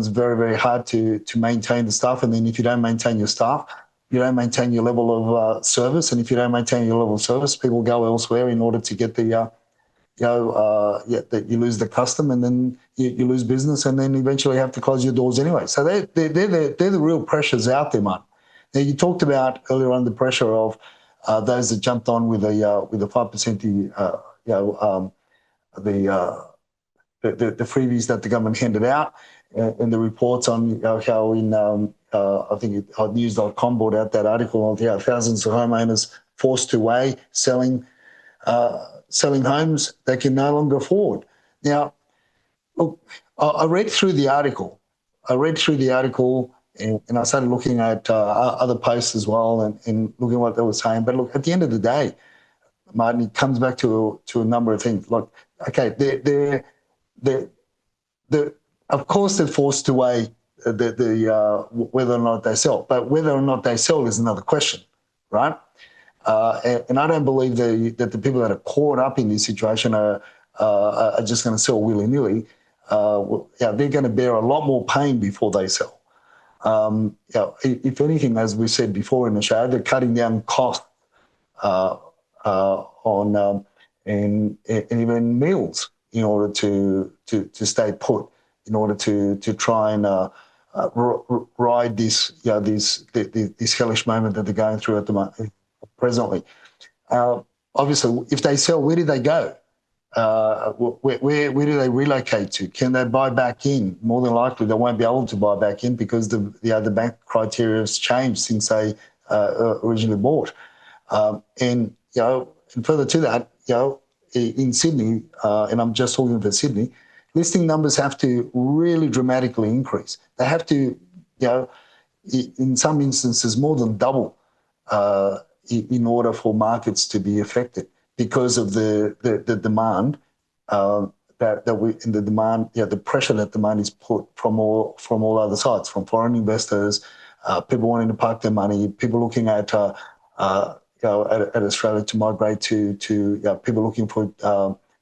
very hard to maintain the staff. And then if you don't maintain your staff, you don't maintain your level of service. And if you don't maintain your level of service, people go elsewhere in order to get the you lose the custom, and then you lose business, and then eventually have to close your doors anyway. So they're the real pressures out there, Martin. Now, you talked about earlier on the pressure of those that jumped on with a 5%, the freebies that the government handed out, and the reports on how in I think news.com brought out that article of thousands of homeowners forced away, selling homes they can no longer afford. Now, look, I read through the article. And I started looking at other posts as well, and looking at what they were saying. But look, at the end of the day, Martin, it comes back to a number of things. Like, okay, of course they're forced away whether or not they sell, but whether or not they sell is another question, right? And I don't believe that the people that are caught up in this situation are just going to sell willy-nilly. They're going to bear a lot more pain before they sell. If anything, as we said before in the show, they're cutting down costs on and even meals in order to stay put, in order to try and ride this this hellish moment that they're going through at the moment presently. Obviously, if they sell, where do they go? Where do they relocate to? Can they buy back in? More than likely, they won't be able to buy back in because the bank criteria has changed since they originally bought. And further to that, in Sydney, and I'm just talking for Sydney, listing numbers have to really dramatically increase. They have to, in some instances, more than double in order for markets to be affected because of the demand the pressure that demand is put from all other sides, from foreign investors, people wanting to park their money, people looking at Australia to migrate to people looking for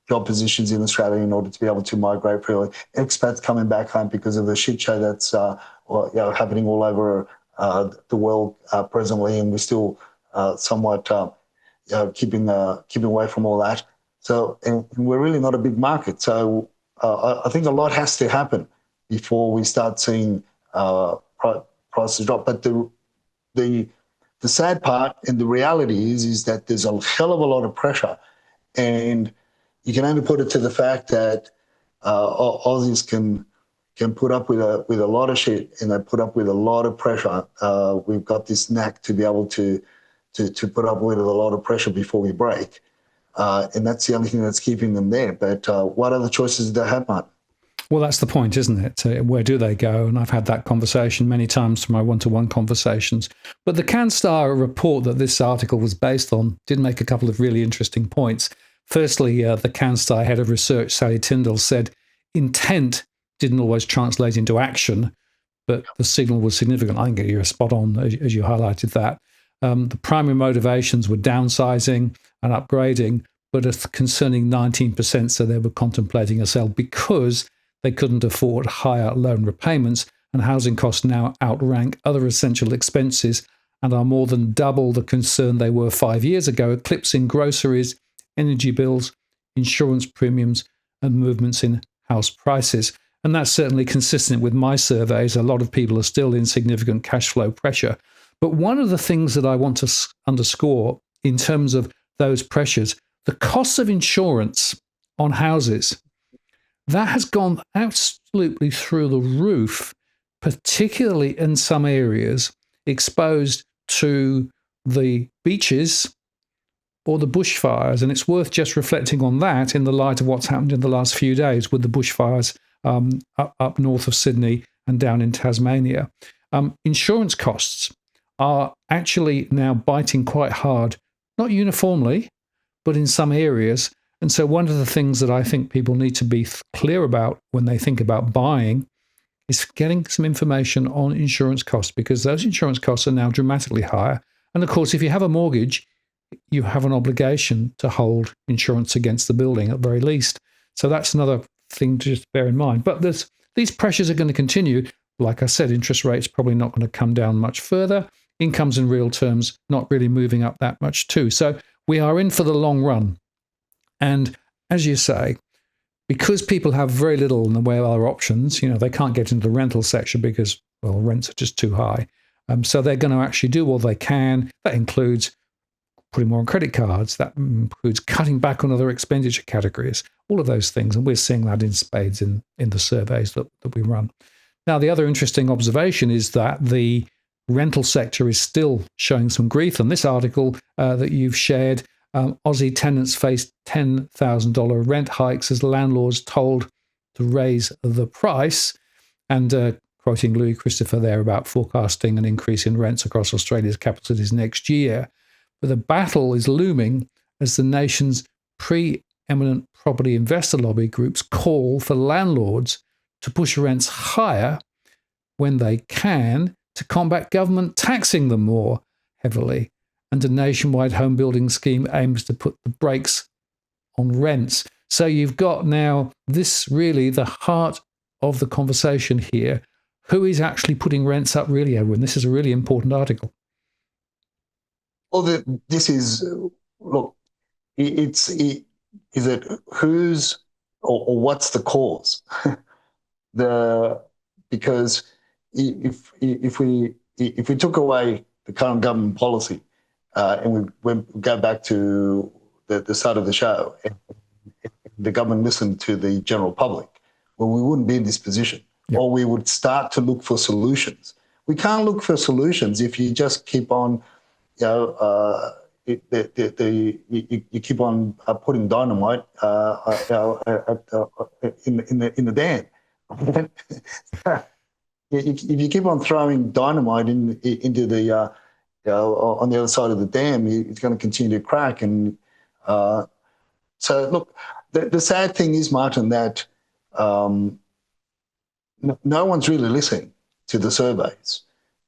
job positions in Australia in order to be able to migrate freely. Expats coming back home because of the shit show that's happening all over the world presently, and we're still somewhat keeping away from all that. So, and we're really not a big market. So, I think a lot has to happen before we start seeing prices drop. But the sad part and the reality is that there's a hell of a lot of pressure, and you can only put it to the fact that Aussies can put up with a lot of shit, and they put up with a lot of pressure. We've got this knack to be able to put up with a lot of pressure before we break, and that's the only thing that's keeping them there. But what other choices do they have, Martin? Well, that's the point, isn't it? Where do they go? And I've had that conversation many times from my one-to-one conversations. But the CanStar report that this article was based on did make a couple of really interesting points. Firstly, the CanStar head of research, Sally Tyndall, said intent didn't always translate into action, but the signal was significant. I think you're spot on as you highlighted that. The primary motivations were downsizing and upgrading, but a concerning 19% said they were contemplating a sale because they couldn't afford higher loan repayments, and housing costs now outrank other essential expenses and are more than double the concern they were 5 years ago, eclipsing groceries, energy bills, insurance premiums, and movements in house prices. And that's certainly consistent with my surveys. A lot of people are still in significant cash flow pressure. But one of the things that I want to underscore in terms of those pressures, the cost of insurance on houses, that has gone absolutely through the roof, particularly in some areas exposed to the beaches or the bushfires. And it's worth just reflecting on that in the light of what's happened in the last few days with the bushfires up north of Sydney and down in Tasmania. Insurance costs are actually now biting quite hard, not uniformly, but in some areas. And so one of the things that I think people need to be clear about when they think about buying is getting some information on insurance costs, because those insurance costs are now dramatically higher. And of course, if you have a mortgage, you have an obligation to hold insurance against the building at the very least. So that's another thing to just bear in mind. But these pressures are going to continue. Like I said, interest rates probably not going to come down much further. Incomes in real terms not really moving up that much too. So we are in for the long run. And as you say, because people have very little in the way of other options, they can't get into the rental section because, well, rents are just too high. So they're going to actually do all they can. That includes putting more on credit cards. That includes cutting back on other expenditure categories, all of those things. And we're seeing that in spades in the surveys that we run. Now, the other interesting observation is that the rental sector is still showing some grief. And this article that you've shared, Aussie tenants faced $10,000 rent hikes as landlords told to raise the price. And quoting Louis Christopher there about forecasting an increase in rents across Australia's capital cities next year. But the battle is looming as the nation's preeminent property investor lobby groups call for landlords to push rents higher when they can to combat government taxing them more heavily. And a nationwide home building scheme aims to put the brakes on rents. So you've got now this really the heart of the conversation here. Who is actually putting rents up really, Edwin? This is a really important article. this is, look, is it who's or what's the cause? the Because if we took away the current government policy and we go back to the start of the show, and the government listened to the general public, well, we wouldn't be in this position, or we would start to look for solutions. We can't look for solutions if you just keep on, you know, you keep on putting dynamite in the dam. If you keep on throwing dynamite into the on the other side of the dam, it's going to continue to crack. And so, look, the sad thing is, Martin, that no one's really listening to the surveys.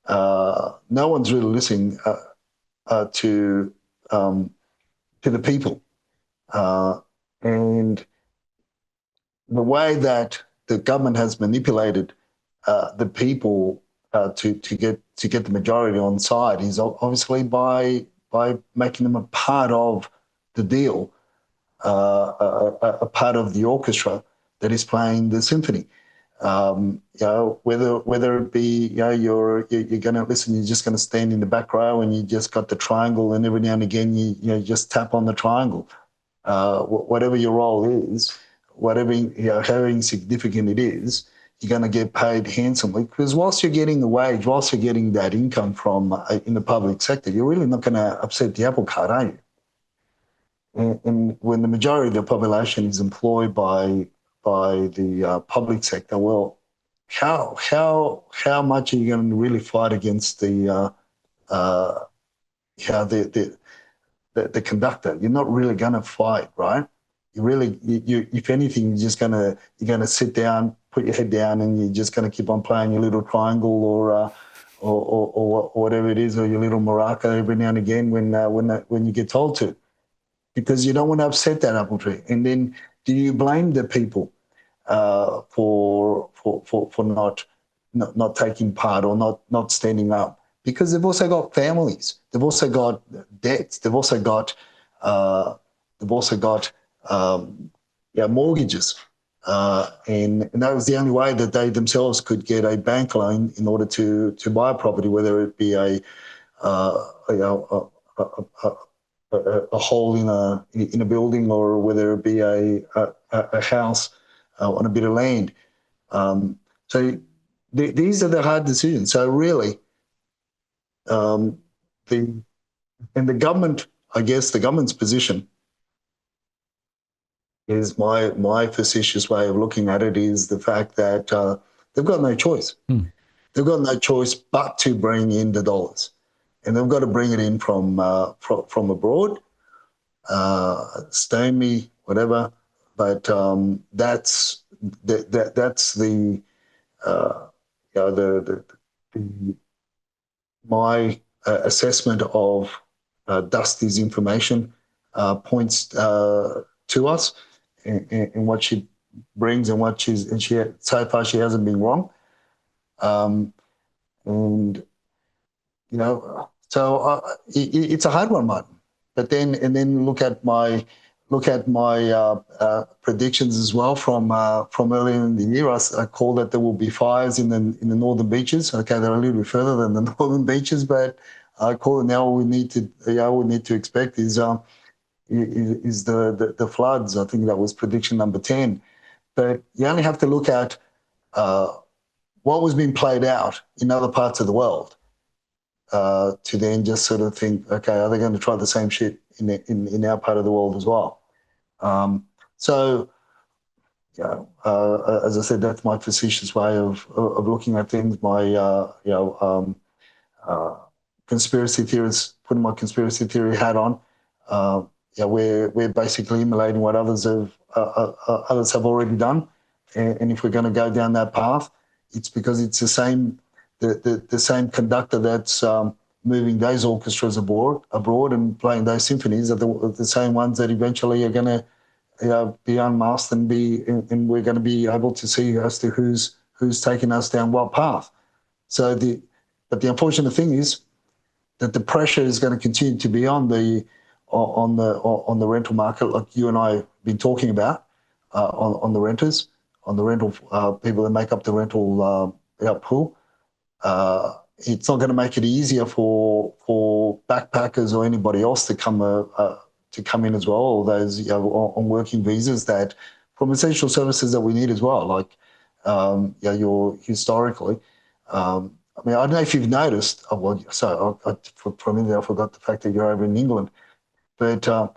No one's really listening to the people, and the way that the government has manipulated the people to get the majority on side is obviously by making them a part of the deal, a part of the orchestra that is playing the symphony. Whether it be you're going to listen, you're just going to stand in the back row and you just got the triangle, and every now and again you just tap on the triangle. Whatever your role is, whatever how insignificant it is, you're going to get paid handsomely, because whilst you're getting the wage, whilst you're getting that income from in the public sector, you're really not going to upset the apple cart, are you? And when the majority of the population is employed by the public sector, well, how much are you going to really fight against the conductor? You're not really going to fight, right? You if anything, you're gonna sit down, put your head down, and you're just gonna keep on playing your little triangle or whatever it is, or your little maraca every now and again when you get told to, because you don't want to upset that apple tree. And then do you blame the people for not taking part or not standing up? Because they've also got families, they've also got debts, they've also got mortgages, and that was the only way that they themselves could get a bank loan in order to buy a property, whether it be a hole in a building, or whether it be a house on a bit of land. So these are the hard decisions. So really, the government, I guess, the government's position is my facetious way of looking at it is the fact that they've got no choice. They've got no choice but to bring in the dollars, and they've got to bring it in from abroad, stay me, whatever. But that's the my assessment of Dusty's information points to us, and what she brings, and what she so far she hasn't been wrong, and so it's a hard one, Martin. But then look at my predictions as well from earlier in the year. I called that there will be fires in the northern beaches. Okay, they're a little bit further than the northern beaches, but I call it now. All we need to expect is the floods. I think that was prediction number 10. But you only have to look at what was being played out in other parts of the world to then just sort of think, okay, are they going to try the same shit in our part of the world as well? So, as I said, that's my facetious way of looking at things. My conspiracy theorists, putting my conspiracy theory hat on. We're basically emulating what others have already done, and if we're going to go down that path, it's because it's the same conductor that's moving those orchestras abroad and playing those symphonies are the same ones that eventually are going to be unmasked and we're going to be able to see as to who's taking us down what path. But the unfortunate thing is, that the pressure is going to continue to be on the rental market, like you and I have been talking about, on the renters, on the rental people that make up the rental pool. It's not going to make it easier for backpackers or anybody else to come in as well, or those on working visas that from essential services that we need as well, like you're historically. I mean, I don't know if you've noticed. Oh, well, so for a minute I forgot the fact that you're over in England, but for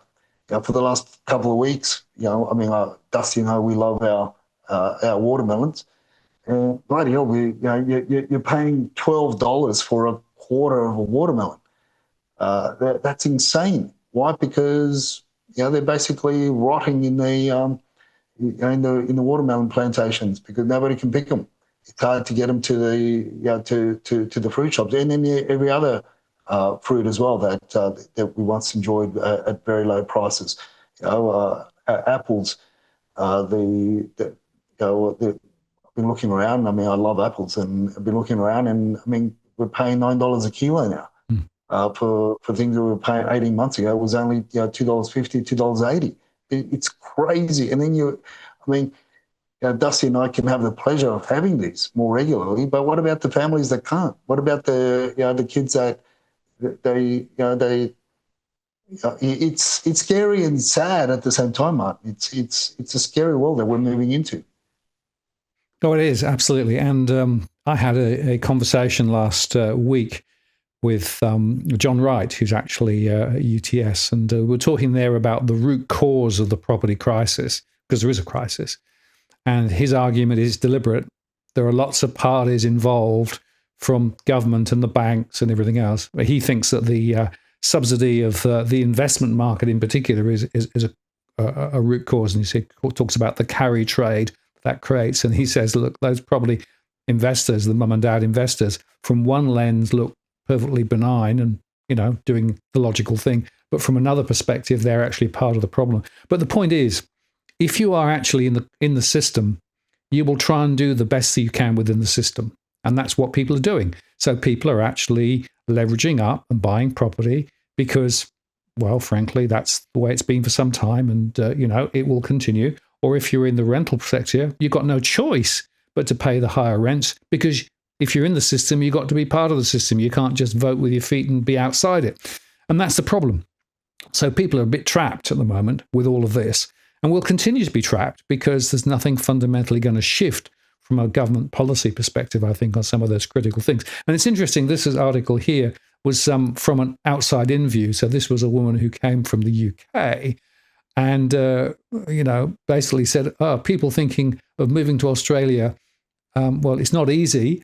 the last couple of weeks, I mean, Dusty and I, we love our watermelons. And bloody hell, you're paying $12 for a quarter of a watermelon. That's insane. Why? Because they're basically rotting in the watermelon plantations because nobody can pick them. It's hard to get them to the fruit shops, and then every other fruit as well that we once enjoyed at very low prices. Apples. I've been looking around. I mean, I love apples, and I've been looking around, and I mean, we're paying $9 a kilo now. For things that we were paying 18 months ago. It was only $2.50, $2.80. It's crazy. And then Dusty and I can have the pleasure of having these more regularly, but what about the families that can't? What about the kids that it's scary and sad at the same time, Martin. It's a scary world that we're moving into. Oh, it is, absolutely. And I had a conversation last week with John Wright, who's actually at UTS, and we're talking there about the root cause of the property crisis, because there is a crisis. And his argument is deliberate. There are lots of parties involved from government and the banks and everything else. He thinks that the subsidy of the investment market in particular is a root cause. And he talks about the carry trade that creates. And he says, look, those probably investors, the mum and dad investors, from one lens look perfectly benign and, doing the logical thing. But from another perspective, they're actually part of the problem. But the point is, if you are actually in the system, you will try and do the best that you can within the system. And that's what people are doing. So people are actually leveraging up and buying property because, well, frankly, that's the way it's been for some time. And, it will continue. Or if you're in the rental sector, you've got no choice but to pay the higher rents because if you're in the system, you've got to be part of the system. You can't just vote with your feet and be outside it. And that's the problem. So people are a bit trapped at the moment with all of this and will continue to be trapped because there's nothing fundamentally going to shift from a government policy perspective, I think, on some of those critical things. And it's interesting, this article here was from an outside-in view. So this was a woman who came from the UK and, basically said, people thinking of moving to Australia, well, it's not easy.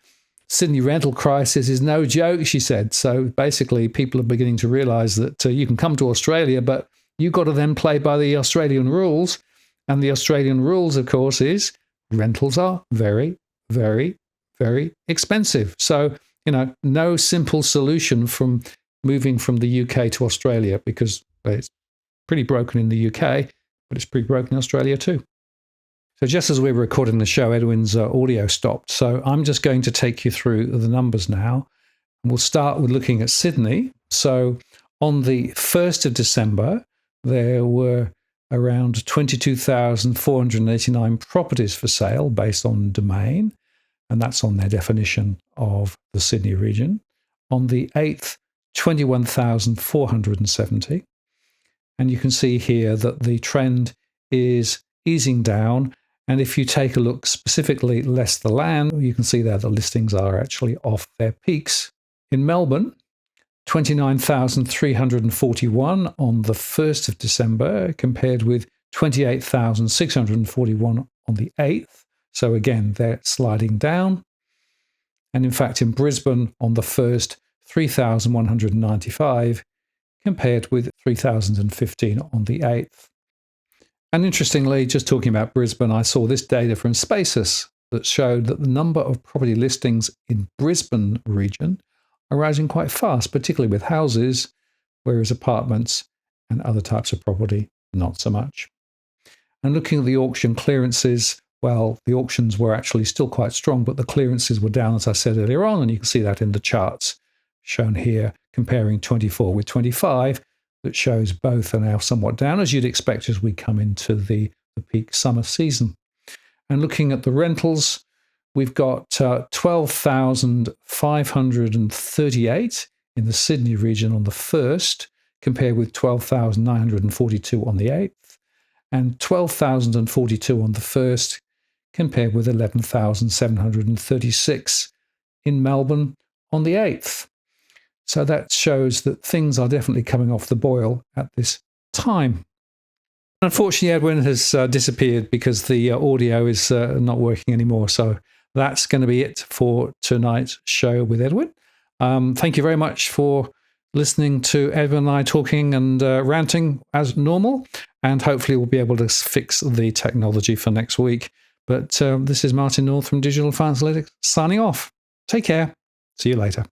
Sydney rental crisis is no joke, she said. So basically, people are beginning to realise that you can come to Australia, but you've got to then play by the Australian rules. And the Australian rules, of course, is rentals are very, very, very expensive. So, no simple solution from moving from the UK to Australia because it's pretty broken in the UK, but it's pretty broken in Australia too. So just as we were recording the show, Edwin's audio stopped. So I'm just going to take you through the numbers now. We'll start with looking at Sydney. So on the 1st of December, there were around 22,489 properties for sale based on domain, and that's on their definition of the Sydney region. On the 8th, 21,470. And you can see here that the trend is easing down. And if you take a look specifically less the land, you can see there the listings are actually off their peaks. In Melbourne, 29,341 on the 1st of December compared with 28,641 on the 8th. So again, they're sliding down. And in fact, in Brisbane on the 1st, 3,195 compared with 3,015 on the 8th. And interestingly, just talking about Brisbane, I saw this data from Spaces that showed that the number of property listings in Brisbane region are rising quite fast, particularly with houses, whereas apartments and other types of property, not so much. And looking at the auction clearances, well, the auctions were actually still quite strong, but the clearances were down, as I said earlier on, and you can see that in the charts shown here, comparing 24 with 25, that shows both are now somewhat down, as you'd expect as we come into the peak summer season. And looking at the rentals, we've got 12,538 in the Sydney region on the 1st, compared with 12,942 on the 8th, and 12,042 on the 1st, compared with 11,736 in Melbourne on the 8th. So that shows that things are definitely coming off the boil at this time. Unfortunately, Edwin has disappeared because the audio is not working anymore. So that's going to be it for tonight's show with Edwin. Thank you very much for listening to Edwin and I talking and ranting as normal. And hopefully we'll be able to fix the technology for next week. But this is Martin North from Digital Finance Analytics signing off. Take care. See you later.